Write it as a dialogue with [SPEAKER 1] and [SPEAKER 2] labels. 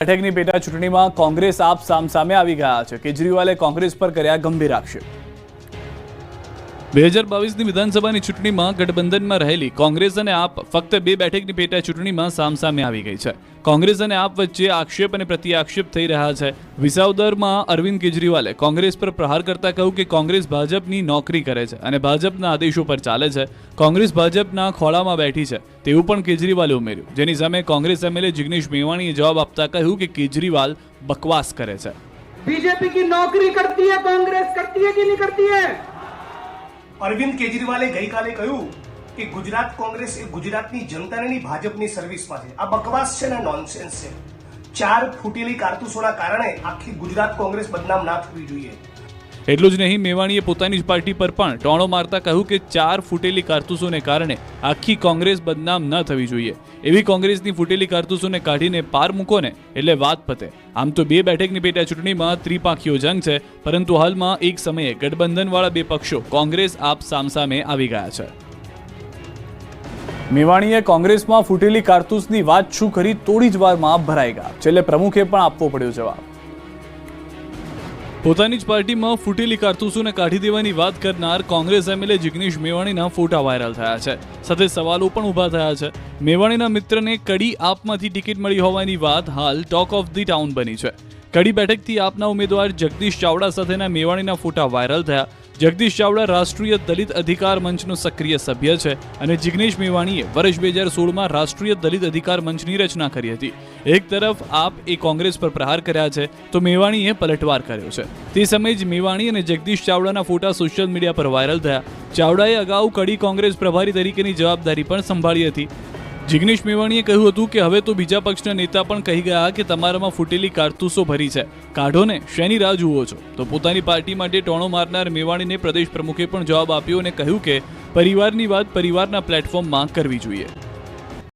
[SPEAKER 1] બેઠકની પેટા ચૂંટણીમાં કોંગ્રેસ આપ સામસામે આવી ગયા છે। કેજરીવાલે કોંગ્રેસ પર કર્યા ગંભીર આક્ષેપ। 2022ની વિધાનસભાની ચૂંટણીમાં ગઠબંધનમાં રહેલી કોંગ્રેસ અને આપ ફક્ત બે બેઠકની પેટા ચૂંટણીમાં સામસામે આવી ગઈ છે। કોંગ્રેસ અને આપ વચ્ચે આક્ષેપ અને પ્રત્યાક્ષેપ થઈ રહ્યા છે। વિસાવદરમાં અરવિંદ કેજરીવાલે કોંગ્રેસ પર પ્રહાર કરતા કહ્યું કે કોંગ્રેસ ભાજપની નોકરી કરે છે અને ભાજપના આદેશો પર ચાલે છે। કોંગ્રેસ ભાજપના ખોળામાં બેઠી છે તેવું પણ કેજરીવાલે ઉમેર્યું, જેની સામે કોંગ્રેસ એમએલએ જિગ્નેશ મેવાણીએ જવાબ આપતા કહ્યું કે કેજરીવાલ બકવાસ કરે છે।
[SPEAKER 2] बीजेपी की नौकरी करती है, कांग्रेस करती है कि नहीं करती है?
[SPEAKER 3] અરવિંદ કેજરીવાલે ગઈકાલે કહ્યું કે ગુજરાત કોંગ્રેસ એ ગુજરાતની જનતાની ભાજપની સર્વિસમાં છે। આ બકવાસ છે ને નોનસેન્સ છે। 4 ફૂટેલી કારતૂસોના કારણે આખી ગુજરાત કોંગ્રેસ બદનામ ના થવી જોઈએ।
[SPEAKER 1] એટલું જ નહીં, મેવાણીએ પોતાની જ પાર્ટી પર પણ ટોણો મારતા કહ્યું કે 4 ફૂટેલી કારતૂસોને કારણે આખી કોંગ્રેસ બદનામ ન થવી જોઈએ। એવી કોંગ્રેસની ફૂટેલી કારતૂસોને કાઢીને પાર મૂકો ને એટલે વાત પતે। આમ તો બે બેઠકની પેટા ચૂંટણીમાં ત્રિપાંખીયો જંગ છે, પરંતુ હાલમાં એક સમયે ગઠબંધનવાળા બે પક્ષો કોંગ્રેસ આપ સામસામે આવી ગયા છે। મેવાણીએ કોંગ્રેસમાં ફૂટેલી કારતૂસની વાત શું કરી થોડી જ વારમાં ભરાઈ ગયા। છેલ્લે પ્રમુખે પણ આપવો પડ્યો જવાબ। પોતાની જ પાર્ટીમાં ફૂટેલી કારતૂસોને કાઢી દેવાની વાત કરનાર કોંગ્રેસ એમએલએ જિગ્નેશ મેવાણીના ફોટા વાયરલ થયા છે, સાથે સવાલો પણ ઊભા થયા છે। મેવાણીના મિત્રને કડી આપમાંથી ટિકિટ મળી હોવાની વાત હાલ ટોક ઓફ ધી ટાઉન બની છે। કડી બેઠકથી આપના ઉમેદવાર જગદીશ ચાવડા સાથેના મેવાણીના ફોટા વાયરલ થયા। જગદીશ ચાવડા રાષ્ટ્રીય દલિત અધિકાર મંચનો સક્રિય સભ્ય છે અને જિગ્નેશ મેવાણીએ વર્ષ 2016માં રાષ્ટ્રીય દલિત અધિકાર મંચની રચના કરી હતી। એક તરફ આપ એ કોંગ્રેસ પર પ્રહાર કર્યા છે તો મેવાણીએ પલટવાર કર્યો છે। તે સમયે જ મેવાણી અને જગદીશ ચાવડાના ફોટા સોશિયલ મીડિયા પર વાયરલ થયા। ચાવડાએ અગાઉ કડી કોંગ્રેસ પ્રભારી તરીકેની જવાબદારી પણ સંભાળી હતી। જિગ્નેશ મેવાણીએ કહ્યું હતું કે હવે તો બીજા પક્ષના નેતા પણ કહી ગયા કે તમારામાં ફૂટેલી કારતૂસો ભરી છે, કાઢો ને, શેની રાહ જુઓ છો? તો પોતાની પાર્ટી માટે ટોણો મારનાર મેવાણીને પ્રદેશ પ્રમુખે પણ જવાબ આપ્યો અને કહ્યું કે પરિવારની વાત પરિવારના પ્લેટફોર્મમાં કરવી જોઈએ।